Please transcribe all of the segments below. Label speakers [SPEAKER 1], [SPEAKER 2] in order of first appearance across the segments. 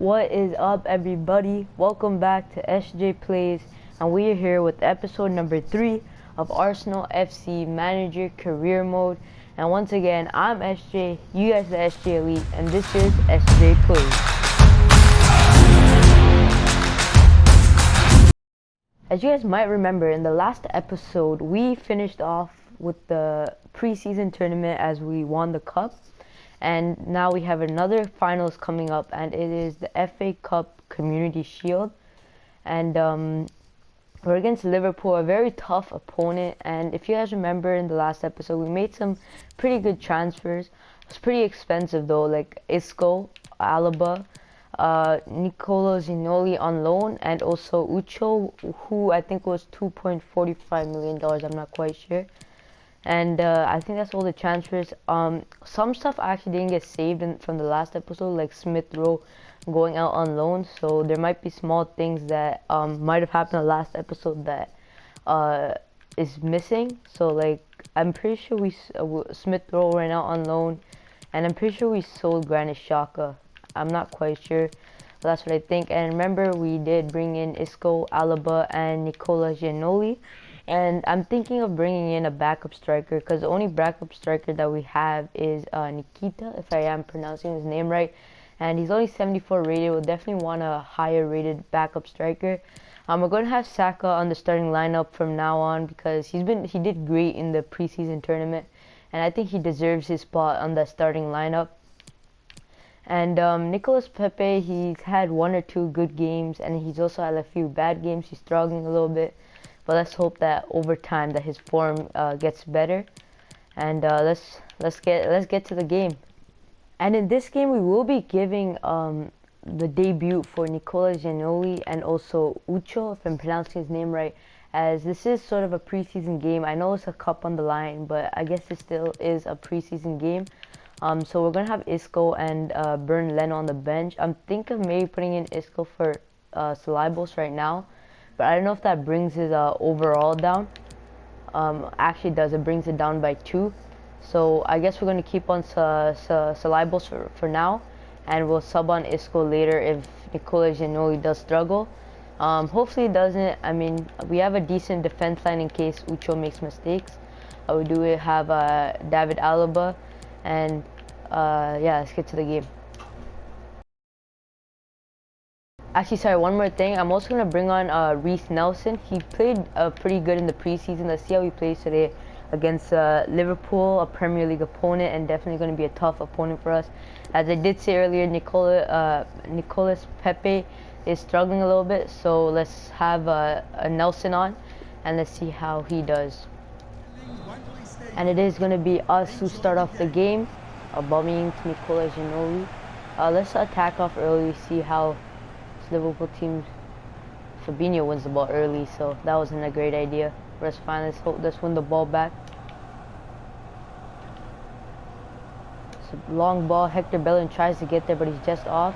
[SPEAKER 1] What is up, everybody? Welcome back to SJ Plays, and we are here with episode number 3 of Arsenal FC Manager Career Mode. And once again, I'm SJ, you guys are the SJ Elite, and this is SJ Plays. As you guys might remember, in the last episode, we finished off with the preseason tournament as we won the cup. And now we have another finals coming up, and it is the FA Cup Community Shield. And we're against Liverpool, a very tough opponent. And if you guys remember in the last episode, we made some pretty good transfers. It was pretty expensive though, like Isco, Alaba, Nicolo Zinoli on loan, and also Ucho, who I think was $2.45 million, I'm not quite sure. And I think that's all the transfers. Some stuff actually didn't get saved from the last episode, like Smith Rowe going out on loan. So there might be small things that might have happened in the last episode that is missing. So like I'm pretty sure Smith Rowe ran out on loan, and I'm pretty sure we sold Granit Xhaka. I'm not quite sure, but that's what I think. And remember, we did bring in Isco, Alaba, and Nicola Giannoli. And I'm thinking of bringing in a backup striker, because the only backup striker that we have is Nikita, if I am pronouncing his name right. And he's only 74 rated. We'll definitely want a higher rated backup striker. We're going to have Saka on the starting lineup from now on, because he did great in the preseason tournament. And I think he deserves his spot on the starting lineup. And Nicolas Pepe, he's had 1 or 2 good games, and he's also had a few bad games. He's struggling a little bit. But let's hope that over time that his form gets better, and let's get to the game. And in this game, we will be giving the debut for Nicola Giannoli and also Ucho, if I'm pronouncing his name right, as this is sort of a preseason game. I know it's a cup on the line, but I guess it still is a preseason game. So we're gonna have Isco and Bern Leno on the bench. I'm thinking of maybe putting in Isco for Salibos right now. But I don't know if that brings his overall down. Actually does. It brings it down by 2. So I guess we're going to keep on Salibos for now. And we'll sub on Isco later if Nicola Giannoli does struggle. Hopefully it doesn't. I mean, we have a decent defense line in case Ucho makes mistakes. We do have David Alaba. And yeah, let's get to the game. Actually, sorry, one more thing. I'm also going to bring on Reece Nelson. He played pretty good in the preseason. Let's see how he plays today against Liverpool, a Premier League opponent, and definitely going to be a tough opponent for us. As I did say earlier, Nicolas Pepe is struggling a little bit, so let's have a Nelson on, and let's see how he does. And it is going to be us who start off the game. Aubameyang to Nicola Giannoli. Let's attack off early, see how Liverpool team. Fabinho wins the ball early, so that wasn't a great idea. But it's fine. Let's win the ball back. It's a long ball. Hector Bellerin tries to get there, but he's just off.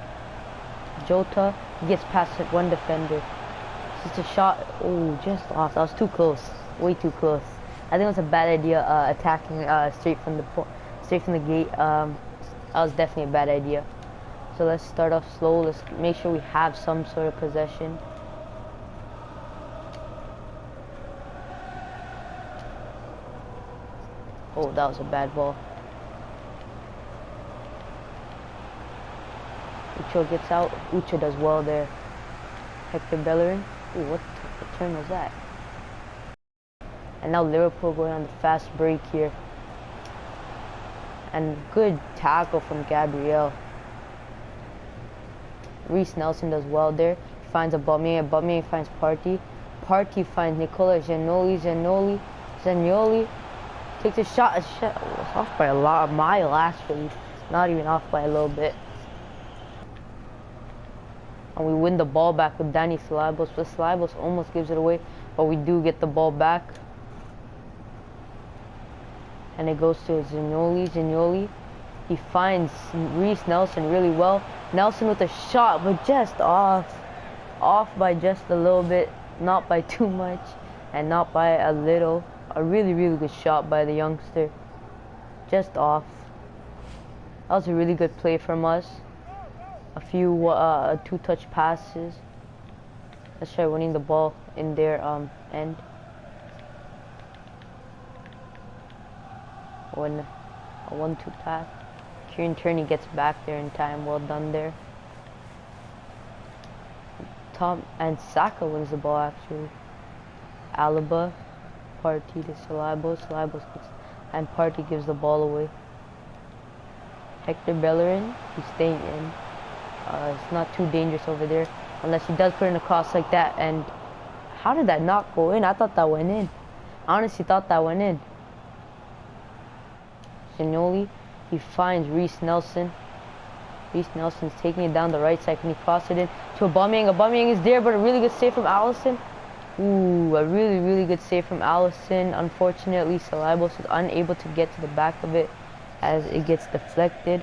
[SPEAKER 1] Jota, he gets past one defender. It's just a shot. Oh, just off. That was too close. Way too close. I think it was a bad idea attacking straight from the gate. That was definitely a bad idea. So let's start off slow. Let's make sure we have some sort of possession. Oh, that was a bad ball. Ucho gets out. Ucho does well there. Hector Bellerin. Ooh, what turn was that? And now Liverpool going on the fast break here. And good tackle from Gabriel. Reece Nelson does well there. He finds Aubameyang. Aubameyang finds Partey. Partey finds Nicola Giannoli. Giannoli takes a shot. It's off by a mile actually. Not even off by a little bit. And we win the ball back with Dani Salibos. But Salibos almost gives it away, but we do get the ball back. And it goes to Giannoli. Giannoli. He finds Reece Nelson really well. Nelson with a shot, but just off. Off by just a little bit, not by too much, and not by a little. A really, really good shot by the youngster. Just off. That was a really good play from us. a few two-touch passes. Let's try winning the ball in their end. When a 1-2 pass. Kieran Tierney gets back there in time. Well done there. Tom and Saka wins the ball actually. Alaba, Partey to Salibos. And Partey gives the ball away. Hector Bellerin, he's staying in. It's not too dangerous over there unless he does put in a cross like that. And how did that not go in? I thought that went in. I honestly thought that went in. Giannoli, he finds Reece Nelson. Reece Nelson's taking it down the right side. Can he cross it in to Aubameyang? Aubameyang is there, but a really good save from Alisson. Ooh, a really good save from Alisson. Unfortunately, Salibos is unable to get to the back of it as it gets deflected.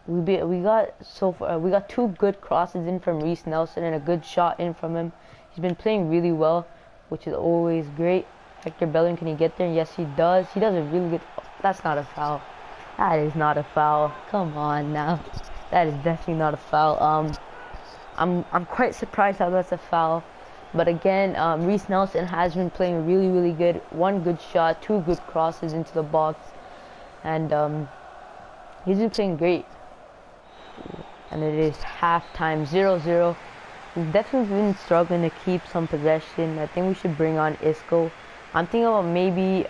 [SPEAKER 1] We got two good crosses in from Reece Nelson and a good shot in from him. He's been playing really well, which is always great. Hector Bellerin, can he get there? Yes, he does. He does a really good. That's not a foul. That is not a foul. Come on now. That is definitely not a foul. I'm quite surprised how that's a foul. But again, Reece Nelson has been playing really good. One good shot, two good crosses into the box, and he's been playing great. And it is halftime, 0-0. We've definitely been struggling to keep some possession. I think we should bring on Isco. I'm thinking about maybe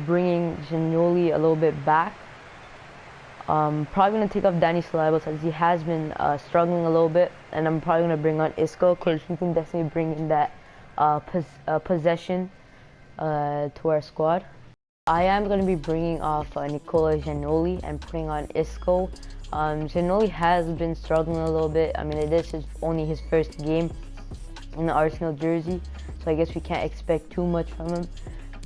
[SPEAKER 1] bringing Giannoli a little bit back. Probably going to take off Danny Salibos as he has been struggling a little bit. And I'm probably going to bring on Isco because he can definitely bring in that possession to our squad. I am going to be bringing off Nicola Giannoli and putting on Isco. Giannoli has been struggling a little bit. I mean, it is only his first game in the Arsenal jersey, so I guess we can't expect too much from him.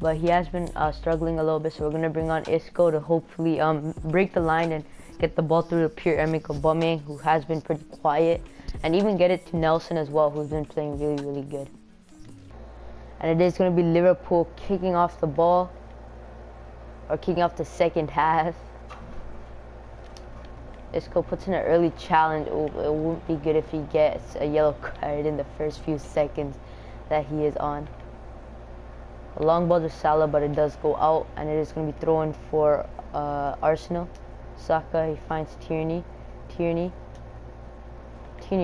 [SPEAKER 1] But he has been struggling a little bit, so we're going to bring on Isco to hopefully break the line and get the ball through to Pierre-Emerick Aubameyang, who has been pretty quiet, and even get it to Nelson as well, who's been playing really good. And it is going to be Liverpool kicking off the ball, or kicking off the second half. Isco puts in an early challenge. Oh, it won't be good if he gets a yellow card in the first few seconds that he is on. A long ball to Salah, but it does go out, and it is going to be thrown for Arsenal. Saka, he finds Tierney. Tierney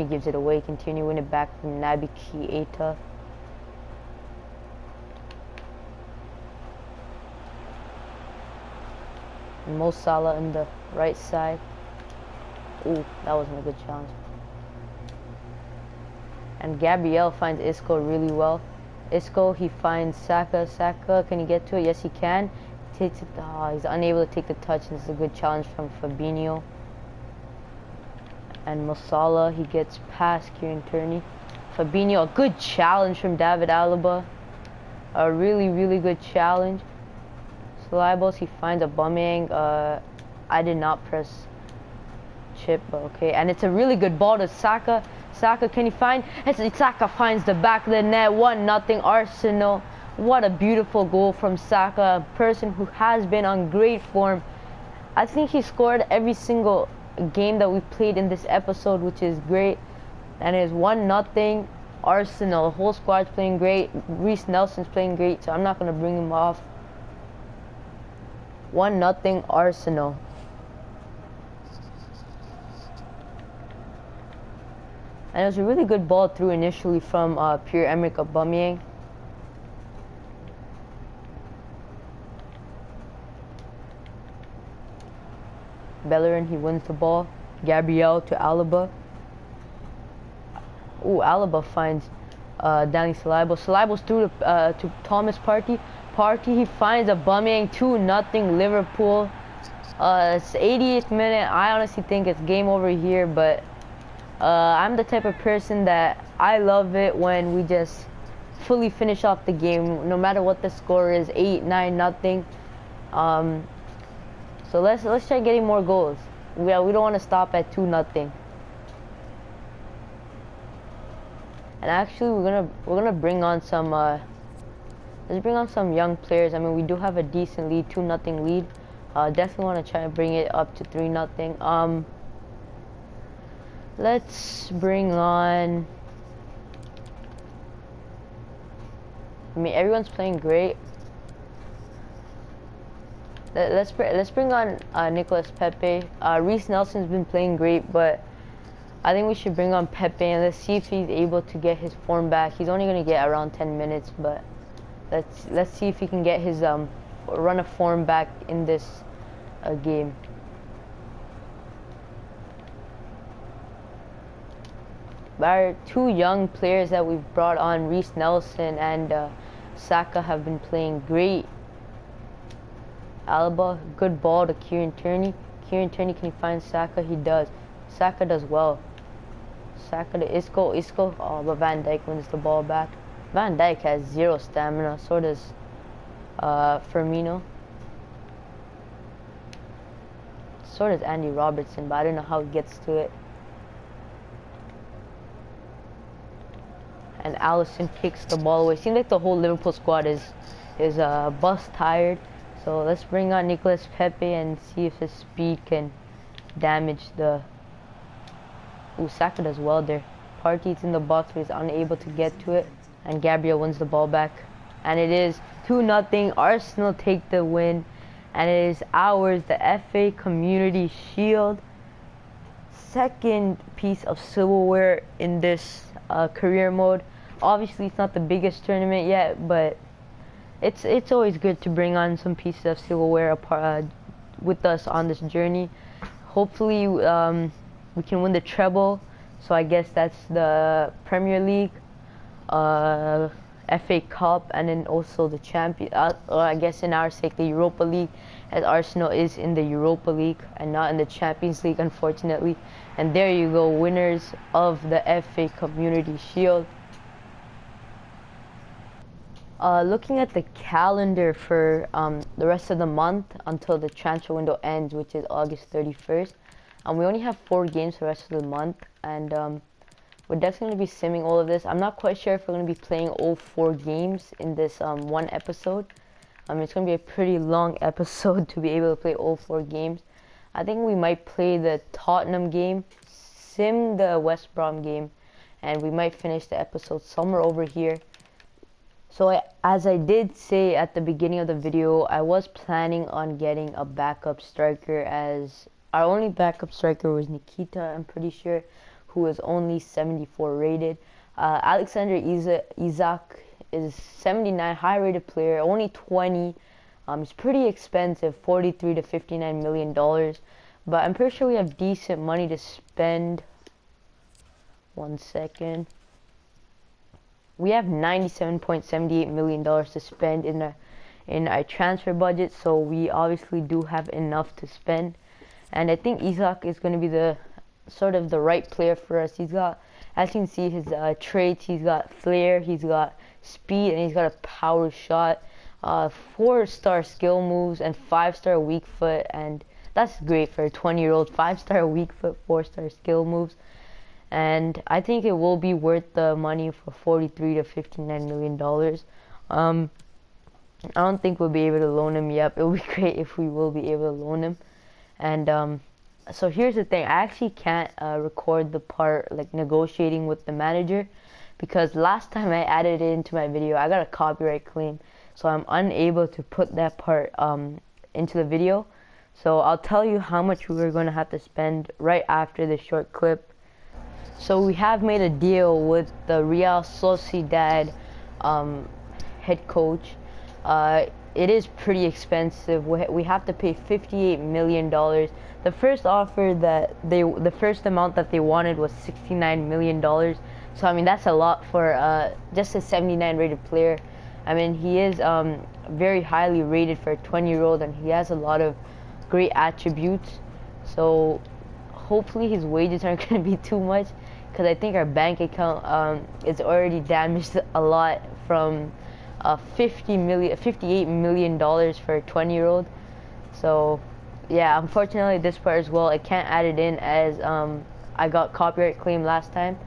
[SPEAKER 1] gives it away. Can Tierney win it back from Naby Keita? And Mo Salah on the right side. Ooh, that wasn't a good challenge. And Gabriel finds Isco really well. Isco, he finds Saka. Saka, can he get to it? Yes, he can. He takes it. Oh, he's unable to take the touch. This is a good challenge from Fabinho. And Mo Salah, he gets past Kieran Tierney. Fabinho, a good challenge from David Alaba. A really good challenge. Salibos, he finds Aubameyang. I did not press chip, but okay. And it's a really good ball to Saka. Saka, can he find? Saka finds the back of the net. 1-0 Arsenal. What a beautiful goal from Saka, a person who has been on great form. I think he scored every single game that we played in this episode, which is great. And it is 1-0 Arsenal. The whole squad's playing great. Reece Nelson's playing great, so I'm not going to bring him off. 1-0 Arsenal. And it was a really good ball through initially from Pierre-Emerick Aubameyang. Bellerin, he wins the ball. Gabriel to Alaba. Ooh, Alaba finds Danny Salibos. Salibos through to Thomas Partey. Partey, he finds Aubameyang. 2-0 Liverpool. It's 88th minute. I honestly think it's game over here, but I'm the type of person that I love it when we just fully finish off the game, no matter what the score is, 8-9-0. So let's try getting more goals. We don't want to stop at 2-0. And actually, we're gonna bring on some let's bring on some young players. I mean, we do have a decent lead, 2-0 lead. Definitely want to try and bring it up to 3-0. Let's bring on. I mean, everyone's playing great. Let's bring on Nicolas Pepe. Reece Nelson's been playing great, but I think we should bring on Pepe and let's see if he's able to get his form back. He's only gonna get around 10 minutes, but let's see if he can get his run of form back in this game. Our two young players that we've brought on, Reece Nelson and Saka, have been playing great. Alaba, good ball to Kieran Tierney. Kieran Tierney, can he find Saka? He does. Saka does well. Saka to Isco. Oh, but Van Dijk wins the ball back. Van Dijk has zero stamina. So does Firmino. So does Andy Robertson, but I don't know how he gets to it. And Alisson kicks the ball away. Seems like the whole Liverpool squad is bus tired. So let's bring on Nicolas Pepe and see if his speed can damage the. Ooh, Saka does well there. Partey's in the box, but he's unable to get to it. And Gabriel wins the ball back. And it is 2-0. Arsenal take the win. And it is ours, the FA Community Shield. Second piece of silverware in this career mode. Obviously, it's not the biggest tournament yet, but it's always good to bring on some pieces of silverware with us on this journey. Hopefully, we can win the treble. So I guess that's the Premier League, FA Cup, and then also the champion. I guess in our sake, the Europa League, as Arsenal is in the Europa League and not in the Champions League, unfortunately. And there you go, winners of the FA Community Shield. Looking at the calendar for the rest of the month until the transfer window ends, which is August 31st. We only have 4 games for the rest of the month, and we're definitely going to be simming all of this. I'm not quite sure if we're going to be playing all 4 games in this one episode. It's going to be a pretty long episode to be able to play all 4 games. I think we might play the Tottenham game, sim the West Brom game, and we might finish the episode somewhere over here. So as I did say at the beginning of the video, I was planning on getting a backup striker, as our only backup striker was Nikita, I'm pretty sure, who was only 74 rated. Alexander Isak is 79, high rated player, only 20. He's pretty expensive, 43 to 59 million dollars, but I'm pretty sure we have decent money to spend. 1 second. We have $97.78 million to spend in our transfer budget, so we obviously do have enough to spend. And I think Isak is going to be the sort of the right player for us. He's got, as you can see, his traits. He's got flair, he's got speed, and he's got a power shot. 4-star skill moves and 5-star weak foot, and that's great for a 20-year-old. 5-star weak foot, 4-star skill moves. And I think it will be worth the money for 43 to 59 million dollars. I don't think we'll be able to loan him yet. It will be great if we will be able to loan him. And so here's the thing. I actually can't record the part like negotiating with the manager, because last time I added it into my video, I got a copyright claim, so I'm unable to put that part into the video. So I'll tell you how much we were going to have to spend right after this short clip. So we have made a deal with the Real Sociedad head coach. It is pretty expensive. We have to pay $58 million. The first offer the first amount that they wanted was $69 million. So I mean, that's a lot for just a 79 rated player. I mean, he is very highly rated for a 20-year-old, and he has a lot of great attributes. So hopefully his wages aren't going to be too much, because I think our bank account is already damaged a lot from $58 million for a 20-year-old. So yeah, unfortunately this part as well, I can't add it in as I got copyright claim last time,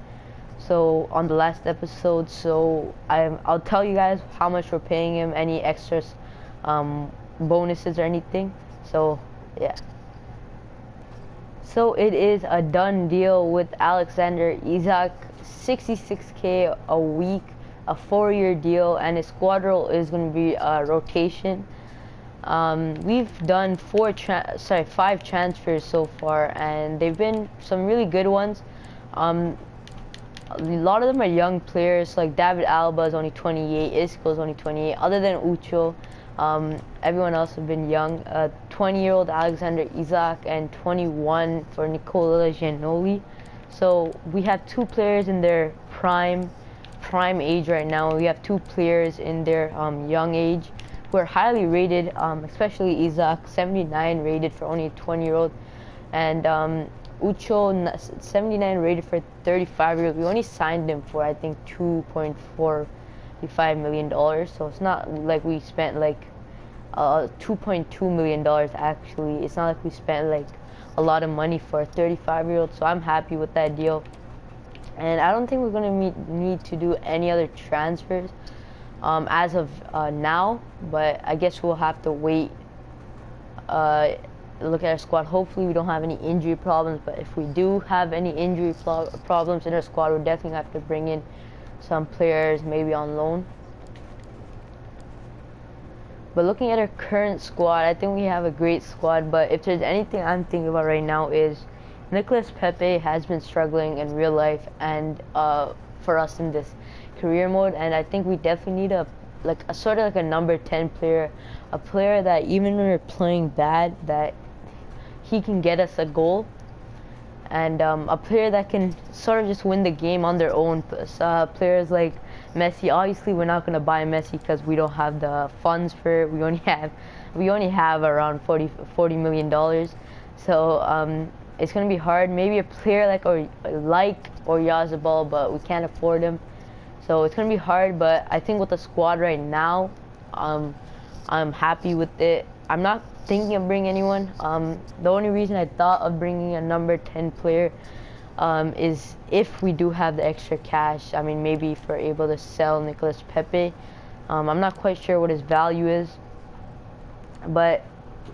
[SPEAKER 1] so on the last episode. So I'll tell you guys how much we're paying him, any extras, bonuses or anything. So yeah. So it is a done deal with Alexander Isak, 66K a week, a 4-year deal, and his squad role is going to be rotation. We've done 5 transfers so far, and they've been some really good ones. A lot of them are young players, like David Alba is only 28, Isco is only 28. Other than Ucho, everyone else has been young. 20-year-old Alexander Isak and 21 for Nicola Giannoli. So we have 2 players in their prime age right now. We have 2 players in their young age who are highly rated, especially Isak, 79 rated for only a 20-year-old, and Ucho, 79 rated for 35-year-old. We only signed him for, I think, $2.45 million. So it's not like we spent like $2.2 million actually. It's not like we spent like a lot of money for a 35-year-old. So I'm happy with that deal. And I don't think we're going to need to do any other transfers as of now. But I guess we'll have to wait. Look at our squad. Hopefully we don't have any injury problems, but if we do have any injury problems in our squad, we'll definitely have to bring in some players maybe on loan. But looking at our current squad, I think we have a great squad, but if there's anything I'm thinking about right now is Nicolas Pepe has been struggling in real life and for us in this career mode, and I think we definitely need a sort of like a number 10 player, a player that even when we're playing bad, that he can get us a goal, and a player that can sort of just win the game on their own. Players like Messi. Obviously, we're not going to buy Messi because we don't have the funds for it. We only have around $40 million. So it's going to be hard. Maybe a player like Oyarzabal, but we can't afford him. So it's going to be hard. But I think with the squad right now, I'm happy with it. I'm not thinking of bringing anyone. The only reason I thought of bringing a number 10 player is if we do have the extra cash. I mean, maybe if we're able to sell Nicolas Pepe. I'm not quite sure what his value is. But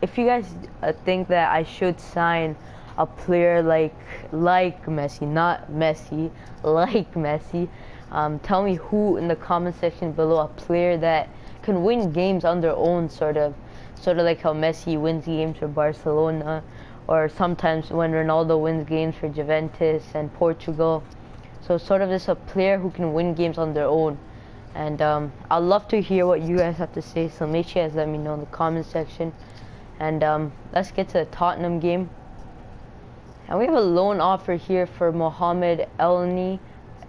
[SPEAKER 1] if you guys think that I should sign a player like Messi, not Messi, like Messi, tell me who in the comment section below, a player that can win games on their own, sort of like how Messi wins games for Barcelona, or sometimes when Ronaldo wins games for Juventus and Portugal. So sort of just a player who can win games on their own. And I'd love to hear what you guys have to say, so make sure you guys let me know in the comment section. And let's get to the Tottenham game. And we have a loan offer here for Mohamed Elneny.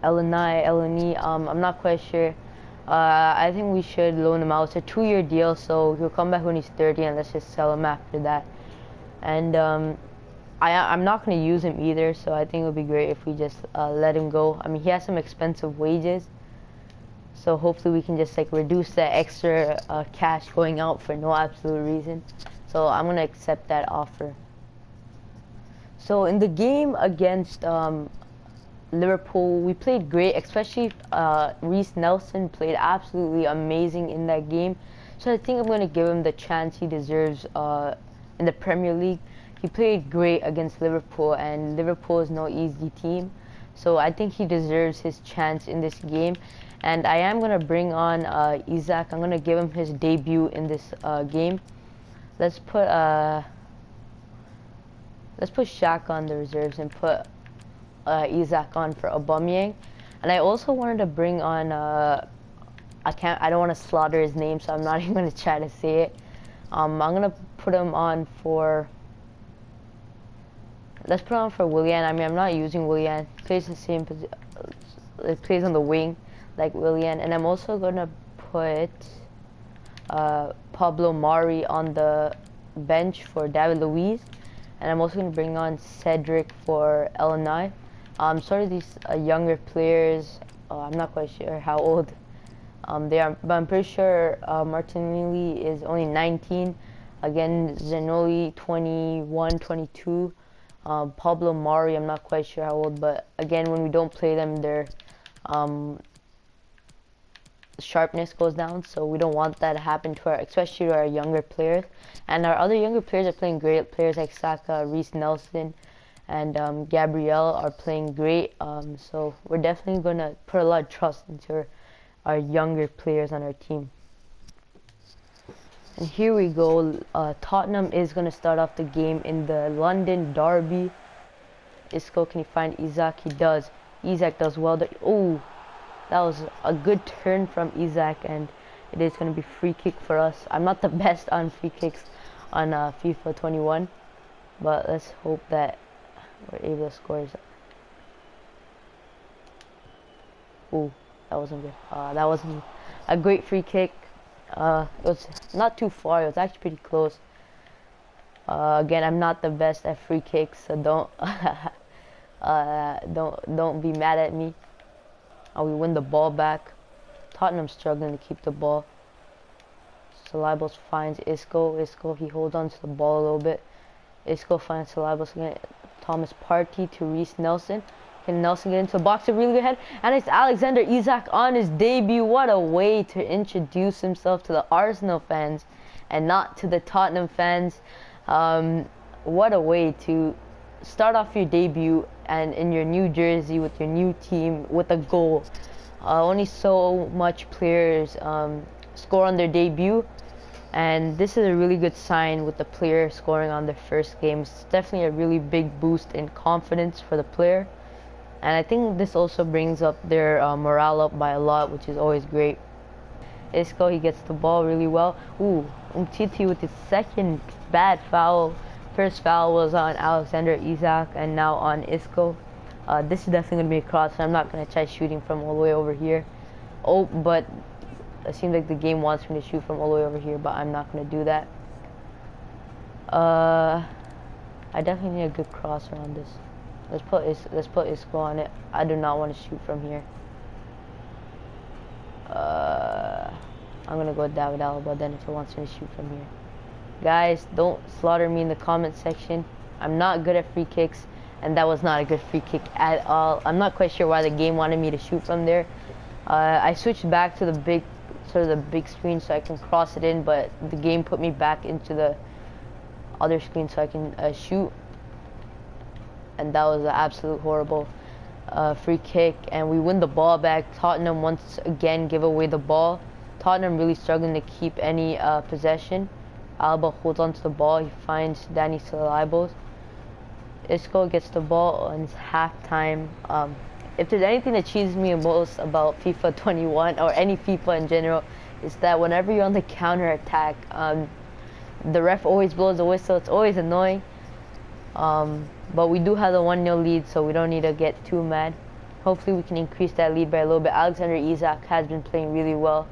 [SPEAKER 1] I'm not quite sure. I think we should loan him out. It's a 2-year deal, so he'll come back when he's 30, and let's just sell him after that. And I'm not going to use him either, so I think it would be great if we just let him go. I mean, he has some expensive wages, so hopefully we can just like reduce that extra cash going out for no absolute reason. So I'm going to accept that offer. So in the game against Liverpool, we played great, especially Reece Nelson played absolutely amazing in that game. So I think I'm going to give him the chance he deserves in the Premier League. He played great against Liverpool, and Liverpool is no easy team. So I think he deserves his chance in this game. And I am going to bring on Isak. I'm going to give him his debut in this game. Let's put Shaq on the reserves and put Isak on for Aubameyang. And I also wanted to bring on I don't want to slaughter his name, so I'm not even going to try to say it. I'm going to put him on for, let's put on for Willian. I mean, I'm not using Willian. Plays the same position. It plays on the wing like Willian. And I'm also going to put Pablo Mari on the bench for David Luiz. And I'm also going to bring on Cedric for LNI. Sort of these younger players, I'm not quite sure how old they are, but I'm pretty sure Martinelli is only 19. Again, Zanoli 21, 22. Pablo Mari, I'm not quite sure how old, but again, when we don't play them, their sharpness goes down, so we don't want that to happen to especially to our younger players. And our other younger players are playing great. Players like Saka, Reece Nelson, and Gabrielle are playing great. So we're definitely going to put a lot of trust into our younger players on our team. And here we go. Tottenham is going to start off the game in the London derby. Isco, can he find Isaac? He does. Isaac does well. Oh, that was a good turn from Isaac, and it is going to be free kick for us. I'm not the best on free kicks on FIFA 21, but let's hope that we're able to score. Oh, that wasn't good. That wasn't a great free kick. It was not too far. It was actually pretty close. Again, I'm not the best at free kicks, so don't be mad at me. We win the ball back. Tottenham struggling to keep the ball. Salibos finds Isco. Isco, he holds on to the ball a little bit. Isco finds Salibos again. Thomas Partey to Reece Nelson. Can Nelson get into the box? A really good head. And it's Alexander Isak on his debut. What a way to introduce himself to the Arsenal fans and not to the Tottenham fans. What a way to start off your debut and in your new jersey with your new team with a goal. Only so much players score on their debut, and this is a really good sign with the player scoring on their first game. It's definitely a really big boost in confidence for the player, and I think this also brings up their morale up by a lot, which is always great. Isco, he gets the ball really well. Ooh, Umtiti with his second bad foul. First foul was on Alexander Isak and now on Isco. This is definitely going to be a cross, and I'm not going to try shooting from all the way over here. Oh, but it seems like the game wants me to shoot from all the way over here, but I'm not going to do that. I definitely need a good cross around this. Let's put Isco on it. I do not want to shoot from here. I'm going to go with David Alaba then if it wants me to shoot from here. Guys, don't slaughter me in the comment section. I'm not good at free kicks, and that was not a good free kick at all. I'm not quite sure why the game wanted me to shoot from there. I switched back to the big screen so I can cross it in, but the game put me back into the other screen so I can shoot, and that was an absolute horrible free kick. And we win the ball back. Tottenham once again give away the ball. Tottenham really struggling to keep any possession. Alba holds onto the ball. He finds Danny Salibos. Isco gets the ball and it's halftime. If there's anything that cheeses me most about FIFA 21 or any FIFA in general, is that whenever you're on the counter attack, the ref always blows the whistle. It's always annoying. But we do have the 1-0 lead, so we don't need to get too mad. Hopefully we can increase that lead by a little bit. Alexander Isak has been playing really well.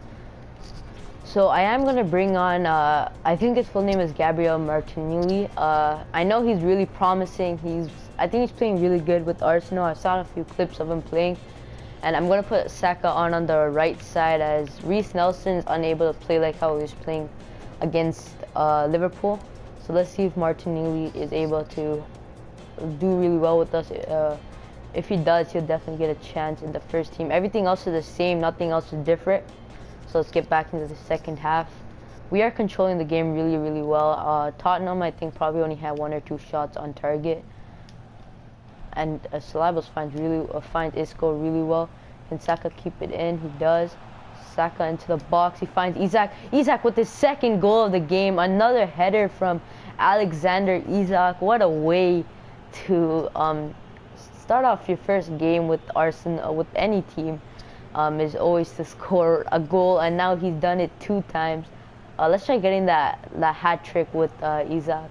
[SPEAKER 1] So I am going to bring on, I think his full name is Gabriel Martinelli. I know he's really promising. I think he's playing really good with Arsenal. I saw a few clips of him playing. And I'm going to put Saka on the right side as Reece Nelson is unable to play like how he was playing against Liverpool. So let's see if Martinelli is able to do really well with us. If he does, he'll definitely get a chance in the first team. Everything else is the same. Nothing else is different. So let's get back into the second half. We are controlling the game really, really well. Tottenham, I think, probably only had 1 or 2 shots on target. And Salibos finds Isco really well. Can Saka keep it in? He does. Saka into the box. He finds Isak. Isak with his second goal of the game. Another header from Alexander Isak. What a way to start off your first game with Arsenal, with any team. Is always to score a goal, and now he's done it 2 times. Let's try getting that hat trick with Isak.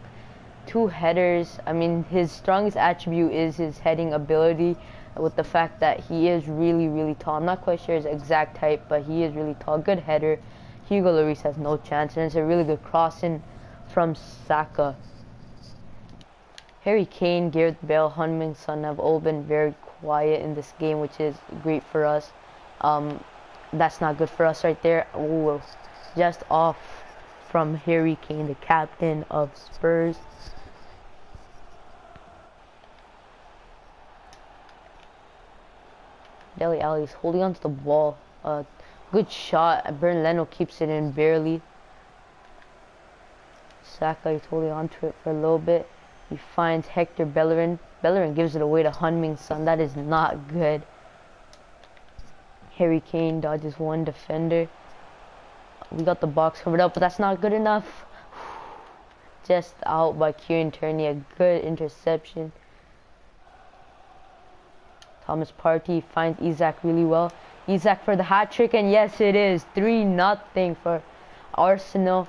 [SPEAKER 1] 2 headers. I mean, his strongest attribute is his heading ability, with the fact that he is really, really tall. I'm not quite sure his exact height, but he is really tall. Good header. Hugo Lloris has no chance, and it's a really good crossing from Saka. Harry Kane, Gareth Bale, Heung-min Son have all been very quiet in this game, which is great for us. That's not good for us right there. Ooh, just off from Harry Kane, the captain of Spurs. Dele Alli is holding onto the ball. Good shot. Bernd Leno keeps it in barely. Saka is holding onto it for a little bit. He finds Hector Bellerin. Bellerin gives it away to Heung-min Son. That is not good. Harry Kane dodges one defender. We got the box covered up, but that's not good enough. Just out by Kieran Tierney. A good interception. Thomas Partey finds Isak really well. Isak for the hat trick, and yes, it is 3-0 for Arsenal.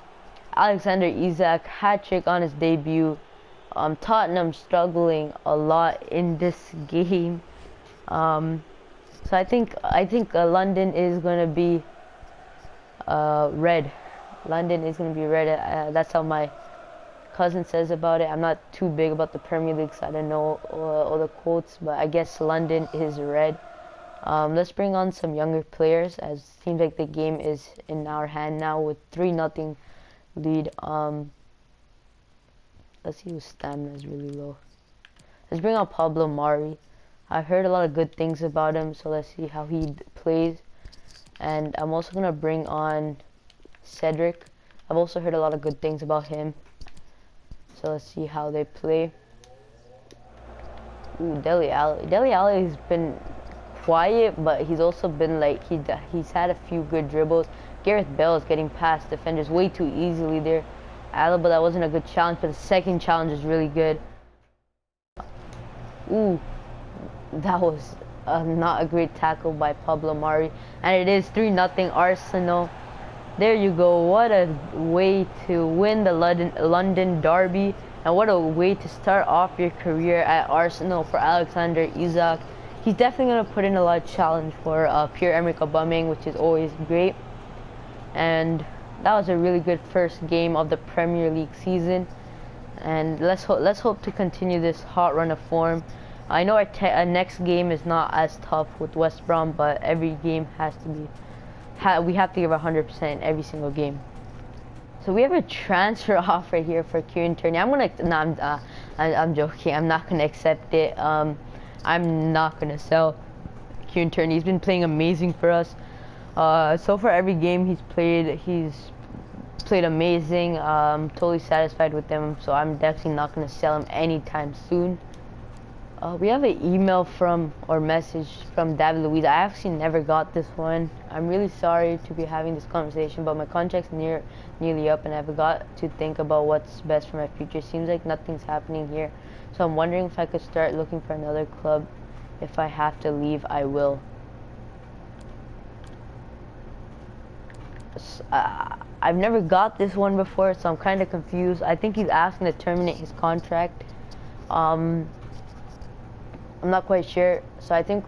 [SPEAKER 1] Alexander Isak hat trick on his debut. Tottenham struggling a lot in this game. So I think London is gonna be red. London is gonna be red. That's how my cousin says about it. I'm not too big about the Premier League, so I don't know all the quotes, but I guess London is red. Let's bring on some younger players, as it seems like the game is in our hand now with 3-0 lead. Let's see whose stamina is really low. Let's bring on Pablo Mari. I've heard a lot of good things about him, so let's see how he plays. And I'm also gonna bring on Cedric. I've also heard a lot of good things about him. So let's see how they play. Ooh, Dele Alli. Dele Alli has been quiet, but he's also been like, he's had a few good dribbles. Gareth Bale is getting past defenders way too easily there. Alaba, that wasn't a good challenge, but the second challenge is really good. Ooh, that was not a great tackle by Pablo Mari. And it is 3-0 Arsenal. There you go. What a way to win the London derby, and what a way to start off your career at Arsenal for Alexander Isak. He's definitely going to put in a lot of challenge for Pierre-Emerick Aubameyang, which is always great. And that was a really good first game of the Premier League season. And let's hope to continue this hot run of form. I know our next game is not as tough with West Brom, but every game has to be. We have to give 100% every single game. So we have a transfer offer here for Kieran Tierney. I'm joking. I'm not gonna accept it. I'm not gonna sell Kieran Tierney. He's been playing amazing for us. So far every game he's played amazing. Totally satisfied with him. So I'm definitely not gonna sell him anytime soon. We have an email or message from David Luiz. I actually never got this one. I'm really sorry to be having this conversation, but my contract's nearly up, and I've got to think about what's best for my future. Seems like nothing's happening here, so I'm wondering if I could start looking for another club. If I have to leave, I will. I've never got this one before, so I'm kind of confused. I think he's asking to terminate his contract. I'm not quite sure, so I think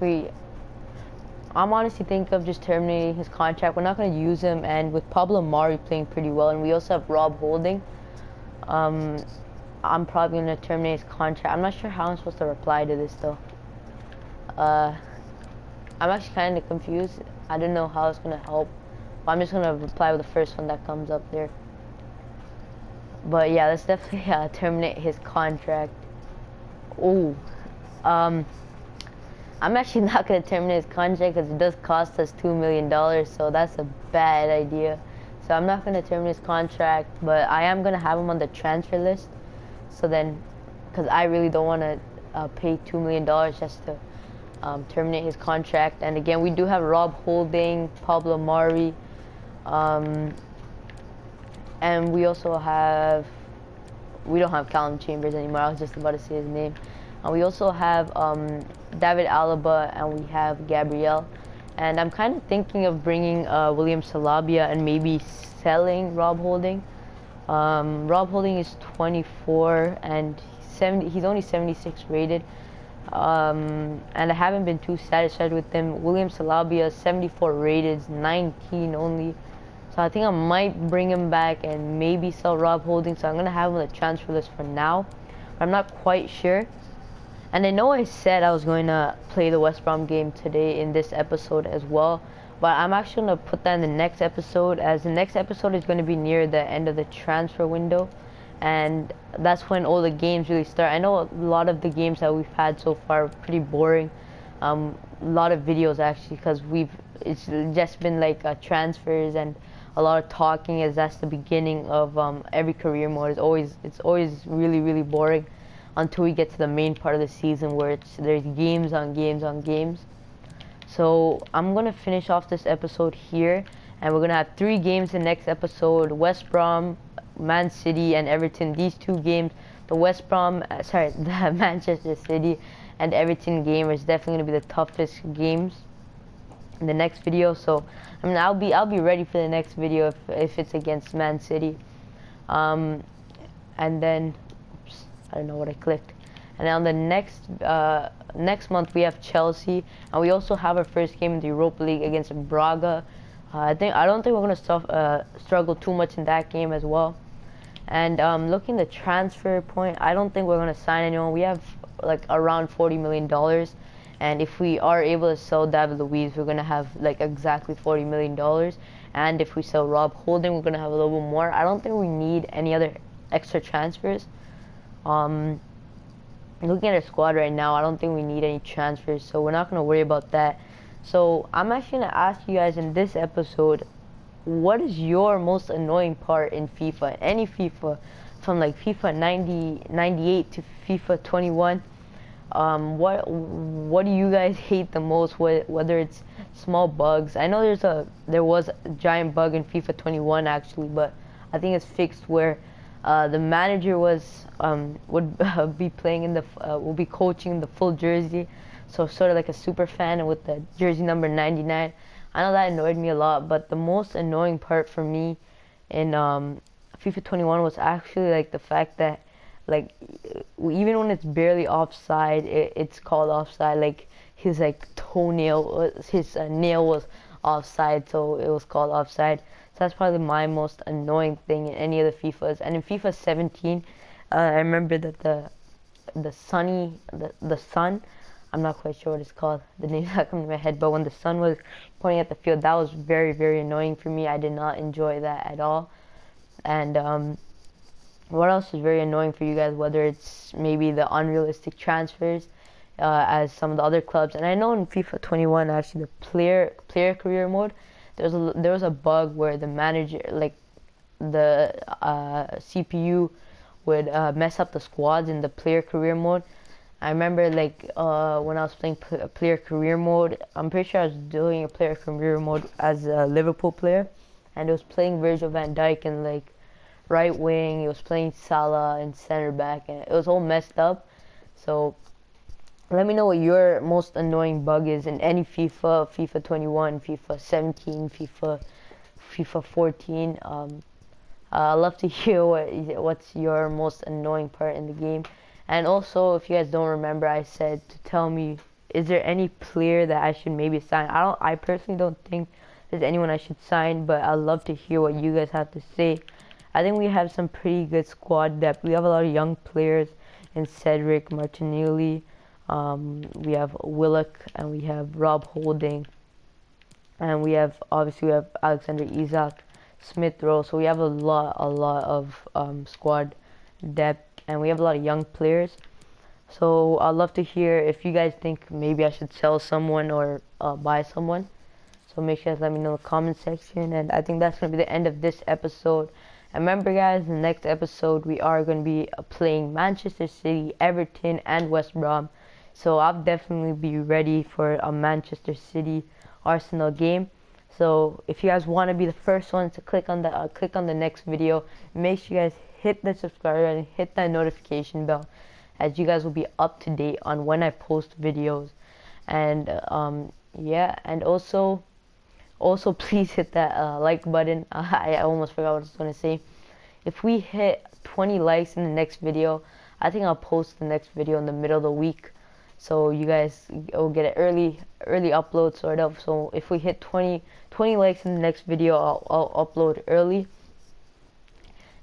[SPEAKER 1] I'm honestly thinking of just terminating his contract. We're not going to use him, and with Pablo Mari playing pretty well, and we also have Rob Holding, I'm probably going to terminate his contract. I'm not sure how I'm supposed to reply to this though. I'm actually kind of confused. I don't know how it's going to help. I'm just going to reply with the first one that comes up there. But yeah, let's definitely terminate his contract. Ooh. I'm actually not going to terminate his contract because it does cost us $2 million, so that's a bad idea. So I'm not going to terminate his contract, but I am going to have him on the transfer list. So then, because I really don't want to pay $2 million just to terminate his contract. And again, we do have Rob Holding, Pablo Mari, and we also have, we don't have Callum Chambers anymore. I was just about to say his name. We also have David Alaba, and we have Gabriel. And I'm kind of thinking of bringing William Salabia and maybe selling Rob Holding. Rob Holding is 24 and he's only 76 rated. And I haven't been too satisfied with him. William Salabia, 74 rated, 19 only. So I think I might bring him back and maybe sell Rob Holding. So I'm going to have him on the transfer list for now. But I'm not quite sure. And I know I said I was going to play the West Brom game today in this episode as well, but I'm actually going to put that in the next episode, as the next episode is going to be near the end of the transfer window, and that's when all the games really start. I know a lot of the games that we've had so far are pretty boring, a lot of videos actually, because it's just been like transfers and a lot of talking, as that's the beginning of every career mode. It's always really boring. until we get to the main part of the season where there's games on games on games. So I'm gonna finish off this episode here, and we're gonna have 3 games in the next episode: West Brom, Man City, and Everton. These 2 games, the the Manchester City and Everton game is definitely gonna be the toughest games in the next video. So I mean, I'll be ready for the next video if it's against Man City. And then oops, I don't know what I clicked. And then on the next month we have Chelsea, and we also have our first game in the Europa League against Braga. I don't think we're gonna struggle too much in that game as well. And looking at the transfer point, I don't think we're gonna sign anyone. We have like around $40 million, and if we are able to sell David Luiz, we're gonna have like exactly $40 million. And if we sell Rob Holding, we're gonna have a little bit more. I don't think we need any other extra transfers. Looking at our squad right now, I don't think we need any transfers, so we're not gonna worry about that. So I'm actually gonna ask you guys in this episode, what is your most annoying part in FIFA? Any FIFA, from like FIFA 98 to FIFA 21. What do you guys hate the most? Whether it's small bugs. I know there was a giant bug in FIFA 21 actually, but I think it's fixed where the manager would be playing in will be coaching the full jersey, so sort of like a super fan with the jersey number 99. I know that annoyed me a lot, but the most annoying part for me in FIFA 21 was actually like the fact that like even when it's barely offside, it's called offside. Like his like his nail was offside, so it was called offside. So that's probably my most annoying thing in any of the FIFAs. And in FIFA 17, I remember that the sun, I'm not quite sure what it's called, the name's not coming to my head, but when the sun was pointing at the field, that was very, very annoying for me. I did not enjoy that at all. And what else is very annoying for you guys? Whether it's maybe the unrealistic transfers, as some of the other clubs. And I know in FIFA 21, actually, the player career mode, there was a bug where the manager, like the CPU, would mess up the squads in the player career mode. I remember like when I was playing player career mode, I'm pretty sure I was doing a player career mode as a Liverpool player, and it was playing Virgil van Dijk in like right wing, it was playing Salah in center back, and it was all messed up. So let me know what your most annoying bug is in any FIFA, FIFA 21, FIFA 17, FIFA 14. I'd love to hear what's your most annoying part in the game. And also, if you guys don't remember, I said to tell me, is there any player that I should maybe sign? I personally don't think there's anyone I should sign, but I'd love to hear what you guys have to say. I think we have some pretty good squad depth. We have a lot of young players in Cedric, Martinelli. We have Willock, and we have Rob Holding, and we have Alexander Isak, Smith Rowe. So we have a lot of squad depth, and we have a lot of young players. So I'd love to hear if you guys think maybe I should sell someone or buy someone. So make sure to let me know in the comment section. And I think that's going to be the end of this episode. And remember guys, in the next episode we are going to be playing Manchester City, Everton, and West Brom. So I'll definitely be ready for a Manchester City Arsenal game. So if you guys want to be the first ones to click on the next video, make sure you guys hit the subscribe and hit that notification bell, as you guys will be up to date on when I post videos. And yeah, and also please hit that like button. I almost forgot what I was going to say. If we hit 20 likes in the next video, I think I'll post the next video in the middle of the week, so you guys will get an early upload sort of. So if we hit 20 likes in the next video, I'll upload early.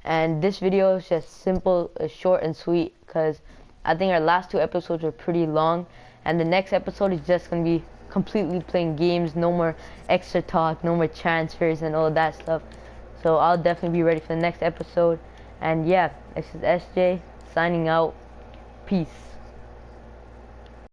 [SPEAKER 1] And this video is just simple, short and sweet, because I think our last 2 episodes were pretty long, and the next episode is just going to be completely playing games, no more extra talk, no more transfers and all that stuff. So I'll definitely be ready for the next episode. And yeah, this is SJ signing out. Peace.